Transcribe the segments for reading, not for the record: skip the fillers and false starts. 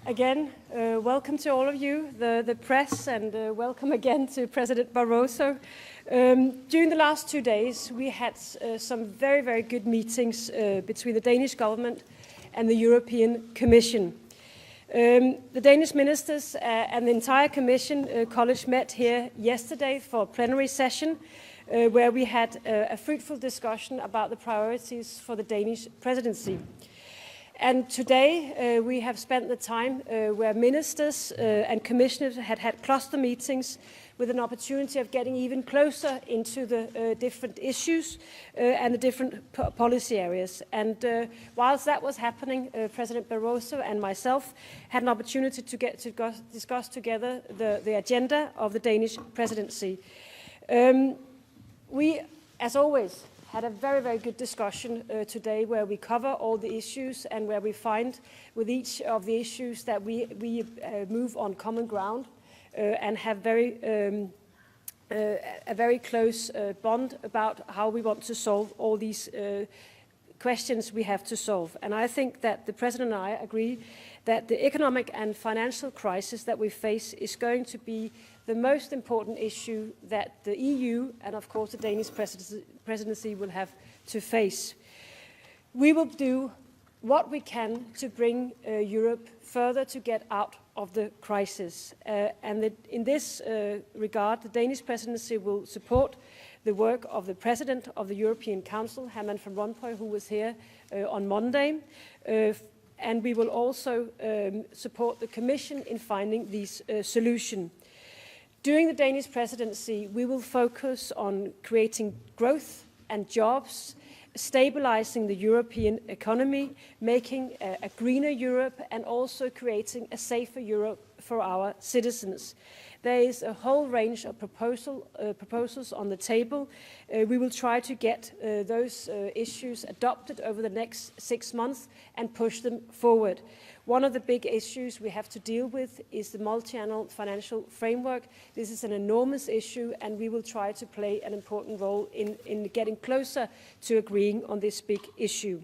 Again, welcome to all of you, the press, and welcome again to President Barroso. During the last 2 days, we had some very, very good meetings between the Danish government and the European Commission. The Danish ministers and the entire Commission college met here yesterday for a plenary session where we had a fruitful discussion about the priorities for the Danish presidency. And today we have spent the time where ministers and commissioners had cluster meetings with an opportunity of getting even closer into the different issues and the different policy areas. And whilst that was happening, President Barroso and myself had an opportunity to get to discuss together the agenda of the Danish presidency. We, as always, had a very, very good discussion today where we cover all the issues and where we find with each of the issues that we move on common ground and have a very close bond about how we want to solve all these questions we have to solve. And I think that the President and I agree that the economic and financial crisis that we face is going to be the most important issue that the EU and, of course, the Danish presidency will have to face. We will do what we can to bring Europe further to get out of the crisis. In this regard, the Danish presidency will support the work of the President of the European Council, Herman van Rompuy, who was here on Monday. And we will also support the Commission in finding these solutions. During the Danish presidency, we will focus on creating growth and jobs, stabilizing the European economy, making a greener Europe, and also creating a safer Europe for our citizens. There is a whole range of proposals on the table. We will try to get those issues adopted over the next 6 months and push them forward. One of the big issues we have to deal with is the multi-annual financial framework. This is an enormous issue, and we will try to play an important role in getting closer to agreeing on this big issue.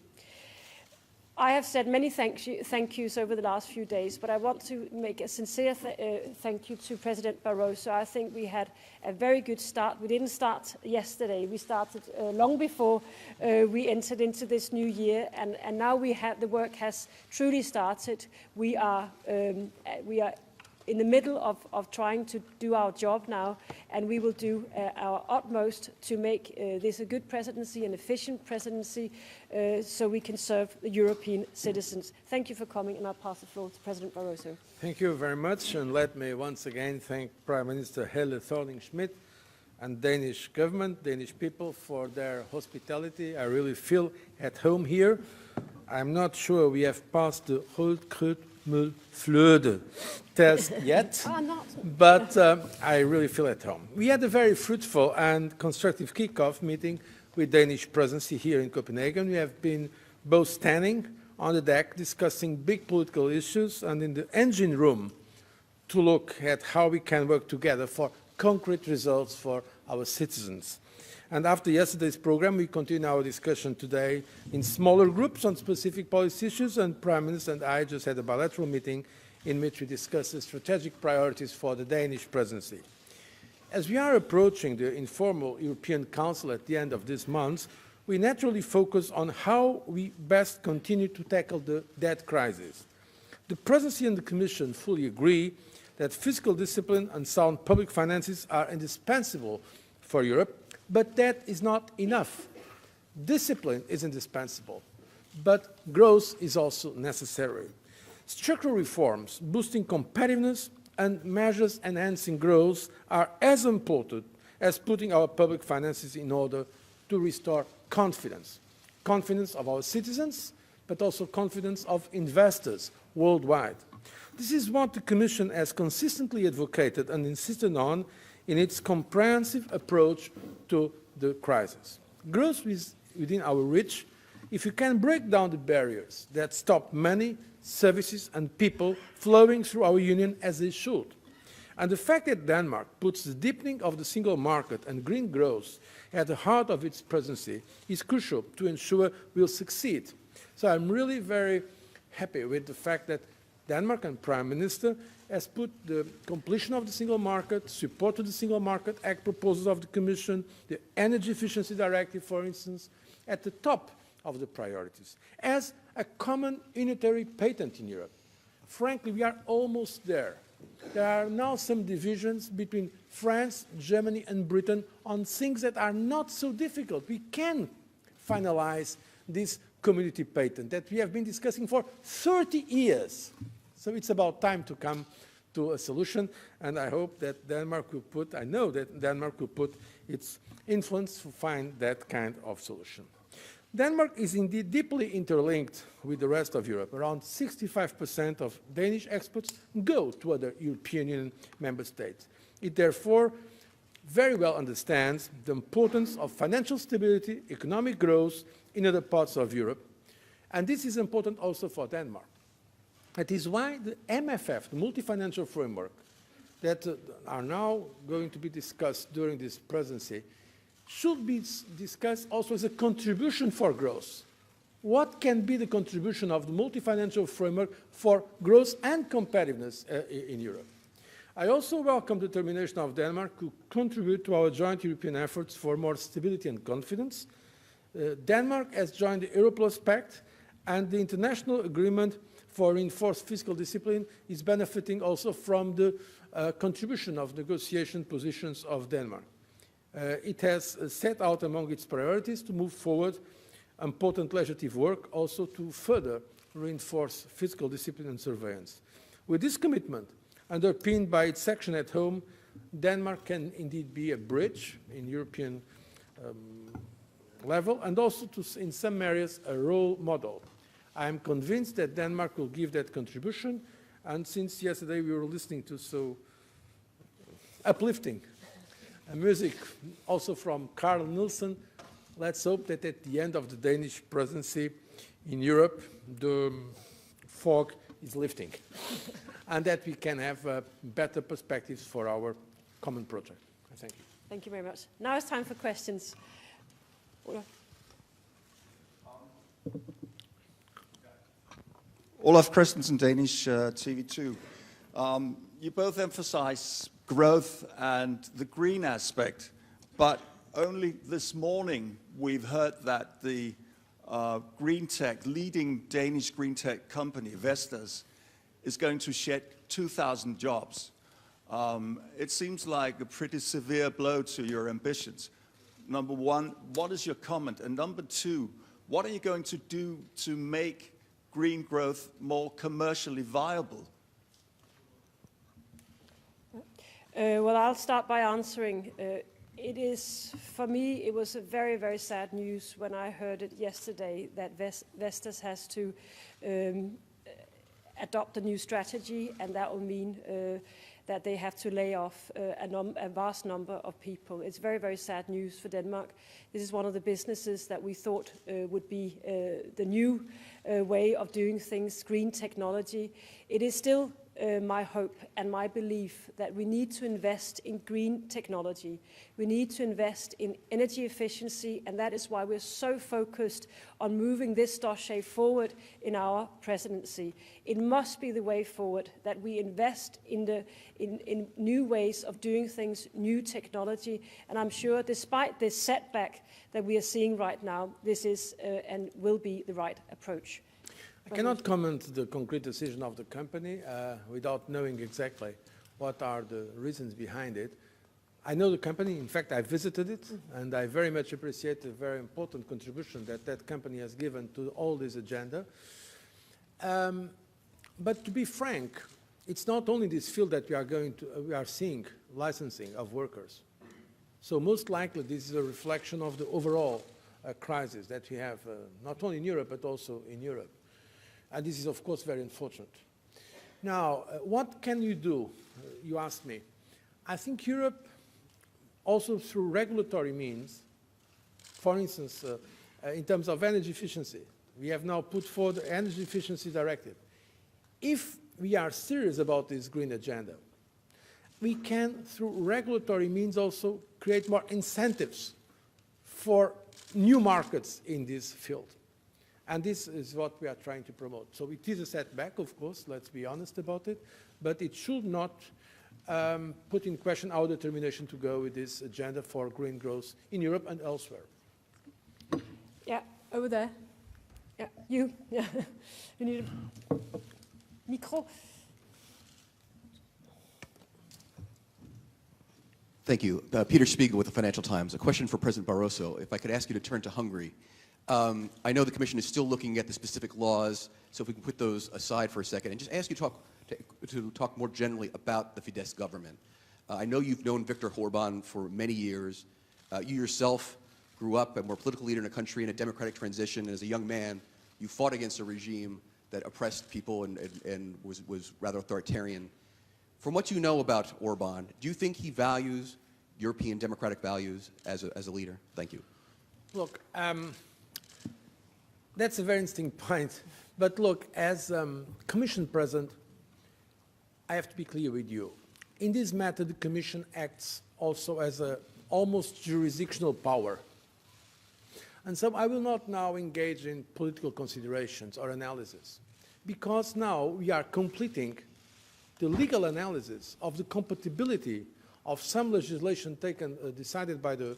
I have said many thank yous over the last few days, but I want to make a sincere thank you to President Barroso. I think we had a very good start. We didn't start yesterday. We started long before we entered into this new year, and now the work has truly started. We are in the middle of trying to do our job now, and we will do our utmost to make this a good presidency, an efficient presidency, so we can serve the European citizens. Thank you for coming, and I'll pass the floor to President Barroso. Thank you very much, and let me once again thank Prime Minister Thorning-Schmidt and Danish government, Danish people for their hospitality. I really feel at home here. I'm not sure we have passed the Flöde test yet, but I really feel at home. We had a very fruitful and constructive kick-off meeting with Danish presidency here in Copenhagen. We have been both standing on the deck discussing big political issues and in the engine room to look at how we can work together for concrete results for our citizens. And after yesterday's program, we continue our discussion today in smaller groups on specific policy issues, and Prime Minister and I just had a bilateral meeting in which we discussed the strategic priorities for the Danish presidency. As we are approaching the informal European Council at the end of this month, we naturally focus on how we best continue to tackle the debt crisis. The presidency and the Commission fully agree that fiscal discipline and sound public finances are indispensable for Europe, but that is not enough. Discipline is indispensable, but growth is also necessary. Structural reforms boosting competitiveness and measures enhancing growth are as important as putting our public finances in order to restore confidence. Confidence of our citizens, but also confidence of investors worldwide. This is what the Commission has consistently advocated and insisted on in its comprehensive approach to the crisis. Growth is within our reach if you can break down the barriers that stop money, services and people flowing through our union as they should. And the fact that Denmark puts the deepening of the single market and green growth at the heart of its presidency is crucial to ensure we'll succeed. So I'm really very happy with the fact that Denmark and Prime Minister has put the completion of the single market, support to the Single Market Act proposals of the Commission, the Energy Efficiency Directive, for instance, at the top of the priorities, as a common unitary patent in Europe. Frankly, we are almost there. There are now some divisions between France, Germany, and Britain on things that are not so difficult. We can finalize this community patent that we have been discussing for 30 years. So it's about time to come to a solution, and I hope that Denmark will put, I know that Denmark will put its influence to find that kind of solution. Denmark is indeed deeply interlinked with the rest of Europe. Around 65% of Danish exports go to other European Union member states. It therefore very well understands the importance of financial stability, economic growth in other parts of Europe. And this is important also for Denmark. That is why the MFF, the multi-financial framework, that are now going to be discussed during this presidency, should be discussed also as a contribution for growth. What can be the contribution of the multi-financial framework for growth and competitiveness in Europe? I also welcome the determination of Denmark to contribute to our joint European efforts for more stability and confidence. Denmark has joined the Europlus Pact, and the international agreement for reinforced fiscal discipline is benefiting also from the contribution of negotiation positions of Denmark. It has set out among its priorities to move forward important legislative work also to further reinforce fiscal discipline and surveillance. With this commitment, underpinned by its action at home, Denmark can indeed be a bridge in European level and also in some areas a role model. I am convinced that Denmark will give that contribution, and since yesterday we were listening to so uplifting music also from Carl Nielsen, let's hope that at the end of the Danish presidency in Europe, the fog is lifting and that we can have better perspectives for our common project. Thank you. Thank you very much. Now it's time for questions. Olaf Christensen, Danish TV2. You both emphasize growth and the green aspect, but only this morning we've heard that the green tech, leading Danish green tech company, Vestas, is going to shed 2,000 jobs. It seems like a pretty severe blow to your ambitions. Number one, what is your comment? And number two, what are you going to do to make green growth more commercially viable? Well, I'll start by answering. It is, for me, it was a very, very sad news when I heard it yesterday that Vestas has to adopt a new strategy, and that will mean that they have to lay off a vast number of people. It's very, very sad news for Denmark. This is one of the businesses that we thought would be the new way of doing things, green technology. It is still my hope and my belief that we need to invest in green technology. We need to invest in energy efficiency, and that is why we're so focused on moving this dossier forward in our presidency. It must be the way forward that we invest in new ways of doing things, new technology, and I'm sure despite this setback that we are seeing right now, this is and will be the right approach. I cannot comment the concrete decision of the company without knowing exactly what are the reasons behind it. I know the company, in fact I visited it, and I very much appreciate the very important contribution that that company has given to all this agenda. But to be frank, it's not only this field that we are seeing licensing of workers. So most likely this is a reflection of the overall crisis that we have, not only in Europe, but also in Europe. And this is, of course, very unfortunate. Now, what can you do? You asked me. I think Europe, also through regulatory means, for instance, in terms of energy efficiency, we have now put forward the Energy Efficiency Directive. If we are serious about this green agenda, we can, through regulatory means, also create more incentives for new markets in this field. And this is what we are trying to promote. So it is a setback, of course, let's be honest about it, but it should not put in question our determination to go with this agenda for green growth in Europe and elsewhere. Yeah, over there. Yeah, you. Yeah, you need a micro. Thank you. Peter Spiegel with the Financial Times. A question for President Barroso. If I could ask you to turn to Hungary. I know the Commission is still looking at the specific laws, so if we can put those aside for a second and just ask you to talk more generally about the Fidesz government. I know you've known Viktor Orbán for many years. You yourself grew up and were a political leader in a country in a democratic transition, and as a young man, you fought against a regime that oppressed people and was rather authoritarian. From what you know about Orbán, do you think he values European democratic values as a leader? Thank you. Look, that's a very interesting point. But look, as Commission President, I have to be clear with you. In this matter, the Commission acts also as an almost jurisdictional power. And so I will not now engage in political considerations or analysis, because now we are completing the legal analysis of the compatibility of some legislation decided by the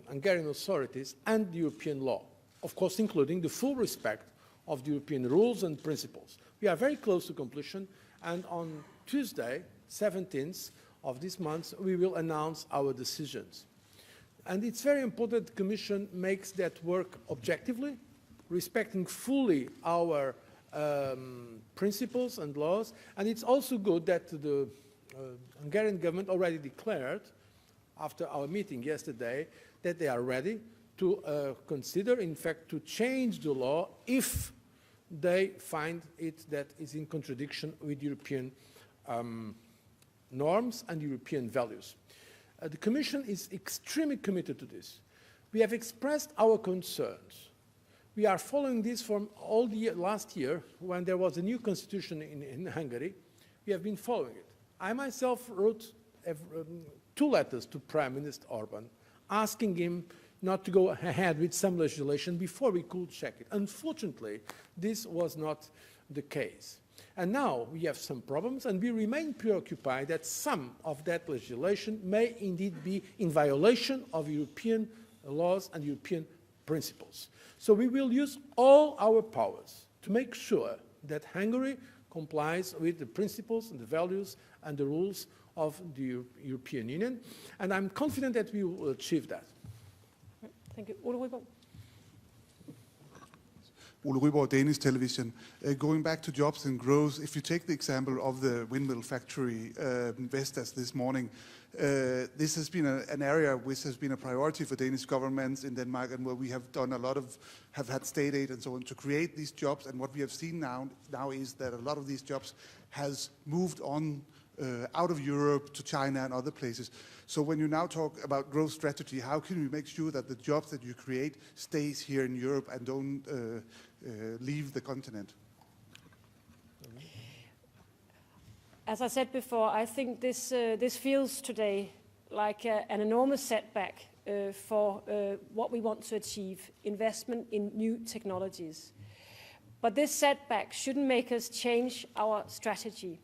Hungarian authorities and the European law, of course including the full respect of the European rules and principles. We are very close to completion, and on Tuesday, 17th of this month, we will announce our decisions. And it's very important the Commission makes that work objectively, respecting fully our principles and laws, and it's also good that the Hungarian government already declared, after our meeting yesterday, that they are ready to consider, in fact, to change the law if they find it that is in contradiction with European norms and European values. The Commission is extremely committed to this. We have expressed our concerns. We are following this from all the last year when there was a new constitution in Hungary. We have been following it. I myself wrote 2 letters to Prime Minister Orbán asking him not to go ahead with some legislation before we could check it. Unfortunately, this was not the case. And now we have some problems, and we remain preoccupied that some of that legislation may indeed be in violation of European laws and European principles. So we will use all our powers to make sure that Hungary complies with the principles and the values and the rules of the European Union, and I'm confident that we will achieve that. Thank you. Ole Ryborg. Ole Ryborg, Danish television. Going back to jobs and growth, if you take the example of the windmill factory Vestas this morning, this has been an area which has been a priority for Danish governments in Denmark, and where we have done a lot of, have had state aid and so on to create these jobs. And what we have seen now is that a lot of these jobs has moved on out of Europe to China and other places. So when you now talk about growth strategy, how can we make sure that the jobs that you create stays here in Europe and don't leave the continent? As I said before, I think this feels today like an enormous setback for what we want to achieve, investment in new technologies. But this setback shouldn't make us change our strategy.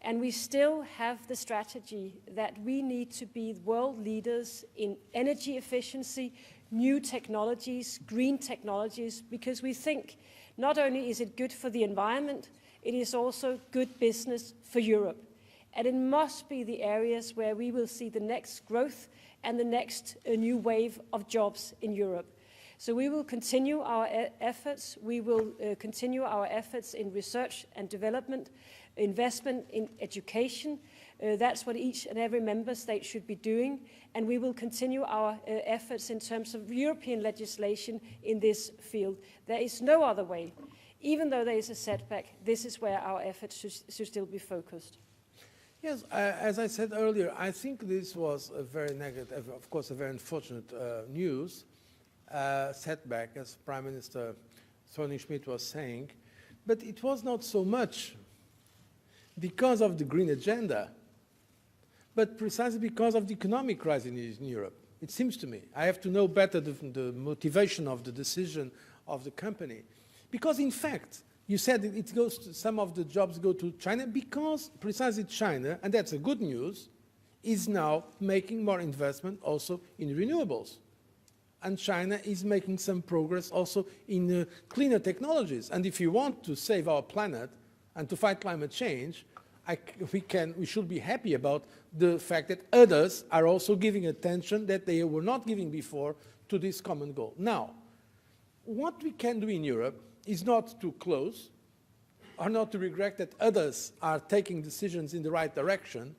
And we still have the strategy that we need to be world leaders in energy efficiency, new technologies, green technologies, because we think not only is it good for the environment, it is also good business for Europe. And it must be the areas where we will see the next growth and the next new wave of jobs in Europe. So we will continue our efforts. We will continue our efforts in research and development, investment in education. That's what each and every member state should be doing. And we will continue our efforts in terms of European legislation in this field. There is no other way. Even though there is a setback, this is where our efforts should still be focused. Yes, as I said earlier, I think this was a very negative, of course, a very unfortunate news, setback, as Prime Minister Thorning-Schmidt was saying. But it was not so much because of the green agenda, but precisely because of the economic crisis in Europe. It seems to me. I have to know better the motivation of the decision of the company. Because in fact, you said it goes to, some of the jobs go to China because precisely China, and that's a good news, is now making more investment also in renewables. And China is making some progress also in cleaner technologies. And if you want to save our planet and to fight climate change, we should be happy about the fact that others are also giving attention that they were not giving before to this common goal. Now, what we can do in Europe is not to close or not to regret that others are taking decisions in the right direction,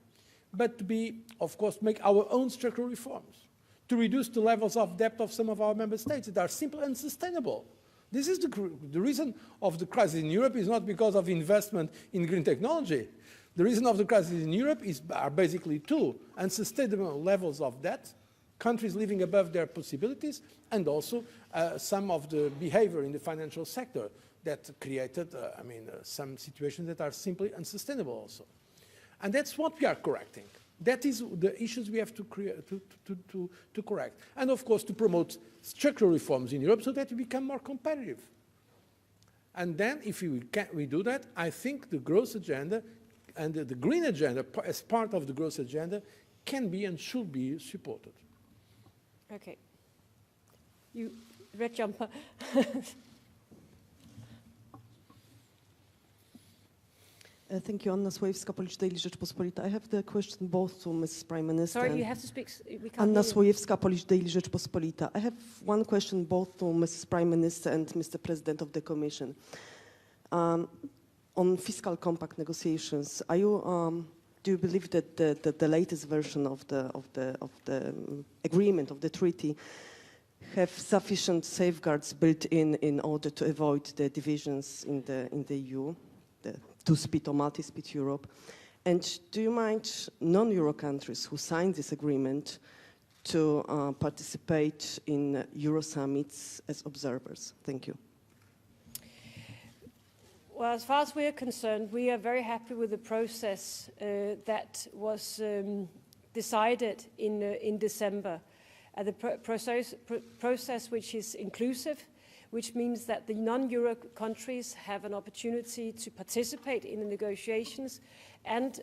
but to be, of course, make our own structural reforms, to reduce the levels of debt of some of our member states that are simply unsustainable. This is the reason of the crisis in Europe is not because of investment in green technology. The reason of the crisis in Europe are basically two: unsustainable levels of debt, countries living above their possibilities, and also some of the behavior in the financial sector that created, some situations that are simply unsustainable also. And that's what we are correcting. That is the issues we have to correct. And of course, to promote structural reforms in Europe so that we become more competitive. And then if we do that, I think the growth agenda and the green agenda as part of the growth agenda can be and should be supported. Okay. You, red jumper. Thank you, Anna Słojewska, Polish Daily Rzeczpospolita. I have the question both to Mrs. Prime Minister. Sorry, you have to speak. We can't Anna hear you. Słojewska, Polish Daily Rzeczpospolita. I have one question both to Mrs. Prime Minister and Mr. President of the Commission. On fiscal compact negotiations, do you believe that the latest version of the agreement of the treaty have sufficient safeguards built in order to avoid the divisions in the EU? The two-speed or multi-speed Europe. And do you mind non-Euro countries who signed this agreement to participate in Euro summits as observers? Thank you. Well, as far as we are concerned, we are very happy with the process that was decided in December. The process which is inclusive, which means that the non-Euro countries have an opportunity to participate in the negotiations and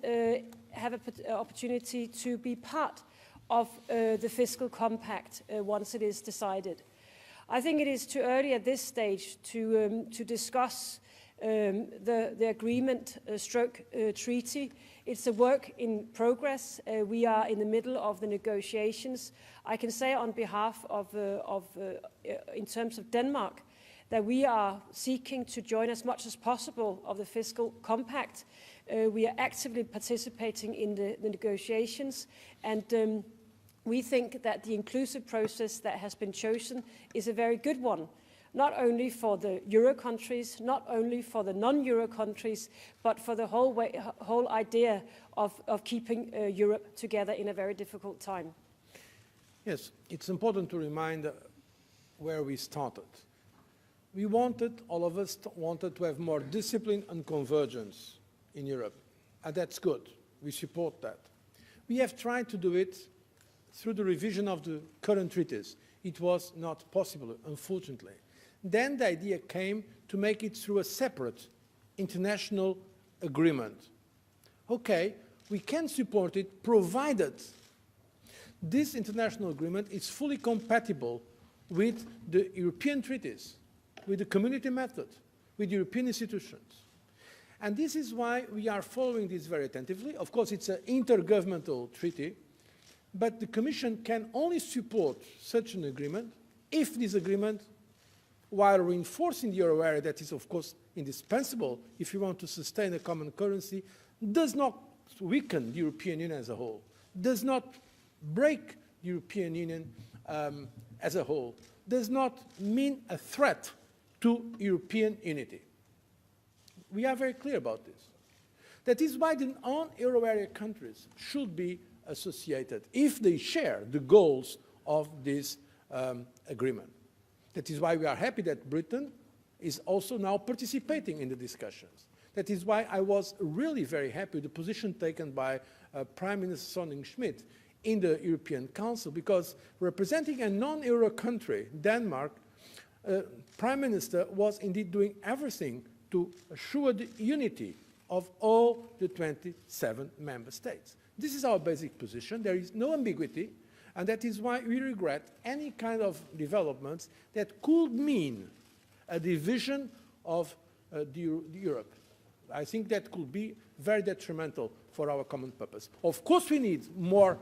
have an opportunity to be part of the fiscal compact once it is decided. I think it is too early at this stage to discuss the agreement treaty. It's a work in progress. We are in the middle of the negotiations. I can say on behalf of in terms of Denmark, that we are seeking to join as much as possible of the fiscal compact. We are actively participating in the negotiations, and we think that the inclusive process that has been chosen is a very good one, not only for the Euro countries, not only for the non-Euro countries, but for the whole idea of keeping Europe together in a very difficult time. Yes, it's important to remind where we started. We wanted, all of us wanted to have more discipline and convergence in Europe, and that's good. We support that. We have tried to do it through the revision of the current treaties. It was not possible, unfortunately. Then the idea came to make it through a separate international agreement. Okay, we can support it provided this international agreement is fully compatible with the European treaties, with the community method, with European institutions. And this is why we are following this very attentively. Of course, it's an intergovernmental treaty, but the Commission can only support such an agreement if this agreement, while reinforcing the euro area, that is, of course, indispensable if you want to sustain a common currency, does not weaken the European Union as a whole, does not break the European Union as a whole, does not mean a threat to European unity. We are very clear about this. That is why the non-euro area countries should be associated if they share the goals of this agreement. That is why we are happy that Britain is also now participating in the discussions. That is why I was really very happy with the position taken by Prime Minister Thorning-Schmidt in the European Council, because representing a non-euro country, Denmark, Prime Minister was indeed doing everything to assure the unity of all the 27 member states. This is our basic position. There is no ambiguity, and that is why we regret any kind of developments that could mean a division of Europe. I think that could be very detrimental for our common purpose. Of course, we need more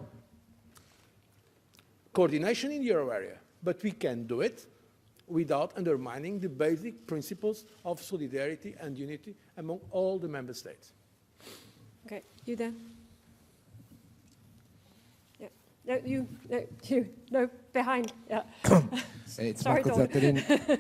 coordination in the euro area, but we can do it without undermining the basic principles of solidarity and unity among all the member states. Okay, you there? Yeah. No, you. No, behind. Yeah. It's Sorry, Marco Dawn. Zatterin.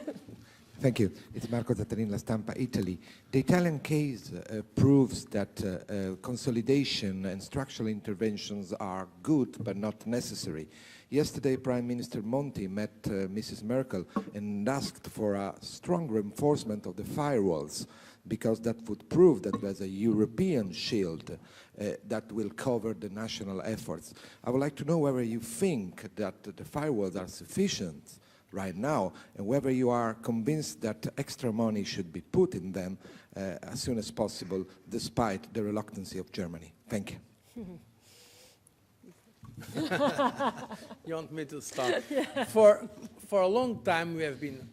Thank you. It's Marco Zatterin, La Stampa, Italy. The Italian case proves that consolidation and structural interventions are good but not necessary. Yesterday, Prime Minister Monti met Mrs. Merkel and asked for a strong reinforcement of the firewalls, because that would prove that there's a European shield that will cover the national efforts. I would like to know whether you think that the firewalls are sufficient right now, and whether you are convinced that extra money should be put in them as soon as possible, despite the reluctancy of Germany. Thank you. You want me to start? Yeah. For a long time, we have been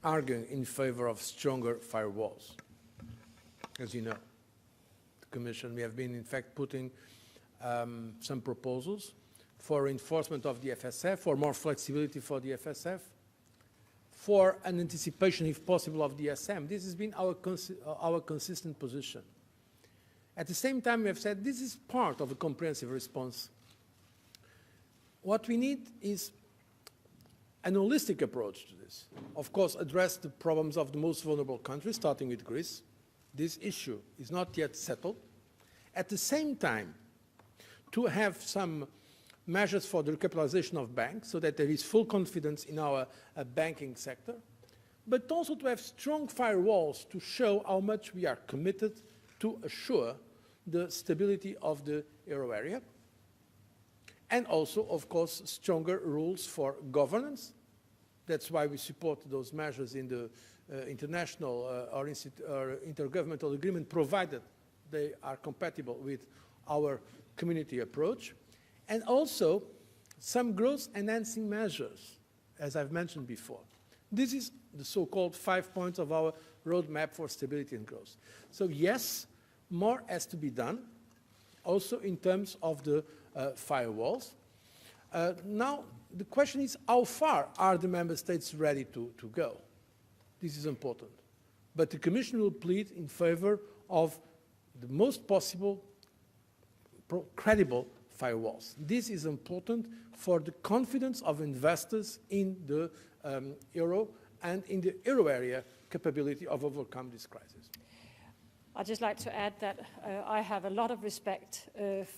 arguing in favor of stronger firewalls. As you know, the Commission, we have been, in fact, putting some proposals for reinforcement of the FSF, for more flexibility for the FSF, for an anticipation, if possible, of the SM. This has been our consistent position. At the same time, we have said this is part of a comprehensive response. What we need is an holistic approach to this. Of course, address the problems of the most vulnerable countries, starting with Greece. This issue is not yet settled. At the same time, to have some measures for the recapitalization of banks so that there is full confidence in our banking sector, but also to have strong firewalls to show how much we are committed to assure the stability of the euro area, and also, of course, stronger rules for governance. That's why we support those measures in the international or intergovernmental agreement, provided they are compatible with our community approach, and also some growth-enhancing measures, as I've mentioned before. This is the so-called 5 points of our roadmap for stability and growth. So yes, more has to be done, also in terms of the firewalls. Now, the question is, how far are the member states ready to go? This is important. But the Commission will plead in favor of the most possible credible firewalls. This is important for the confidence of investors in the euro and in the euro area capability of overcome this crisis. I'd just like to add that I have a lot of respect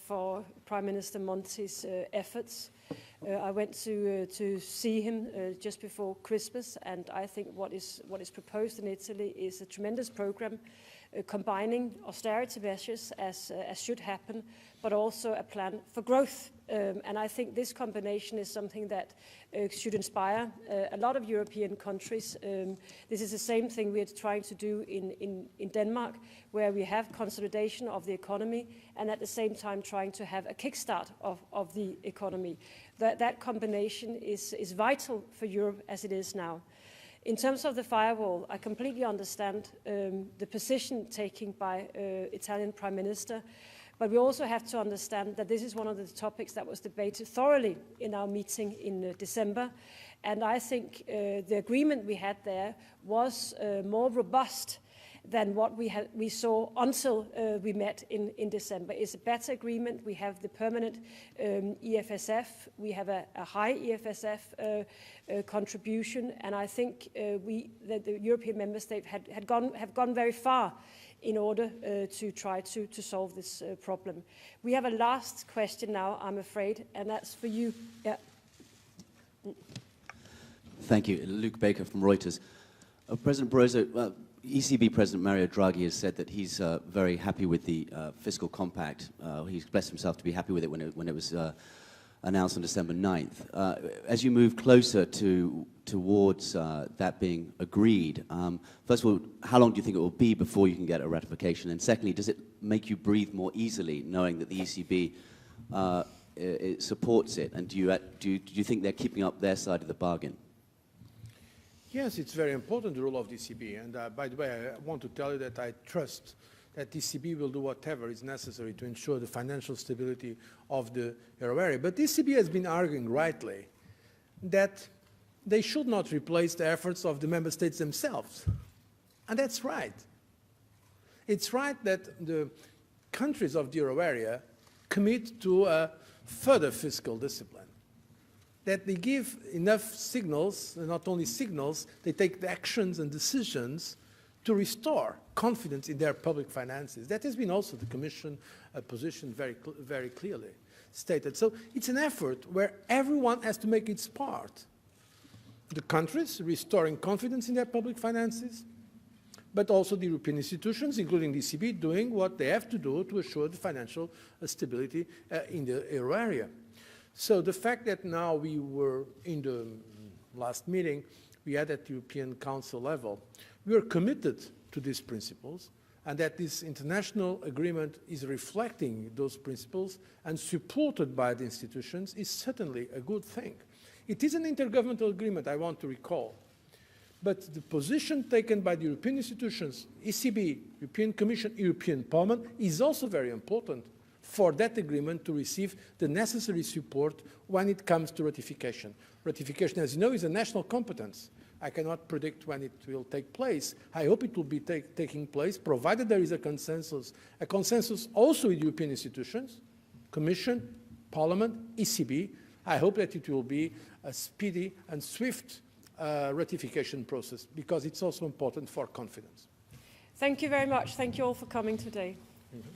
for Prime Minister Monti's efforts. I went to see him just before Christmas, and I think what is proposed in Italy is a tremendous program combining austerity measures, as should happen, but also a plan for growth. And I think this combination is something that should inspire a lot of European countries. This is the same thing we are trying to do in Denmark, where we have consolidation of the economy and at the same time trying to have a kickstart of the economy. That combination is vital for Europe as it is now. In terms of the firewall, I completely understand the position taken by Italian Prime Minister, but we also have to understand that this is one of the topics that was debated thoroughly in our meeting in December, and I think the agreement we had there was more robust than what we saw until we met in December. It's a better agreement. We have the permanent EFSF. We have a high EFSF contribution, and I think that the European member states have gone very far in order to try to solve this problem. We have a last question now, I'm afraid, and that's for you. Yeah. Thank you. Luke Baker from Reuters. President Barroso, ECB President Mario Draghi has said that he's very happy with the fiscal compact. He's blessed himself to be happy with it when it was announced on December 9th. As you move closer towards that being agreed, first of all, how long do you think it will be before you can get a ratification? And secondly, does it make you breathe more easily knowing that the ECB it supports it? And do you think they're keeping up their side of the bargain? Yes, it's very important, the role of the ECB. And by the way, I want to tell you that I trust that the ECB will do whatever is necessary to ensure the financial stability of the euro area. But the ECB has been arguing rightly that they should not replace the efforts of the member states themselves. And that's right. It's right that the countries of the euro area commit to further fiscal discipline, that they give enough signals, and not only signals, they take the actions and decisions to restore confidence in their public finances. That has been also the Commission position very clearly stated. So it's an effort where everyone has to make its part. The countries restoring confidence in their public finances, but also the European institutions, including the ECB, doing what they have to do to assure the financial stability in the euro area. So the fact that now we were in the last meeting, we had at the European Council level, we are committed to these principles, and that this international agreement is reflecting those principles and supported by the institutions is certainly a good thing. It is an intergovernmental agreement, I want to recall. But the position taken by the European institutions, ECB, European Commission, European Parliament, is also very important for that agreement to receive the necessary support when it comes to ratification. Ratification, as you know, is a national competence. I cannot predict when it will take place. I hope it will be taking place, provided there is a consensus also with European institutions, Commission, Parliament, ECB. I hope that it will be a speedy and swift ratification process, because it's also important for confidence. Thank you very much. Thank you all for coming today. Mm-hmm.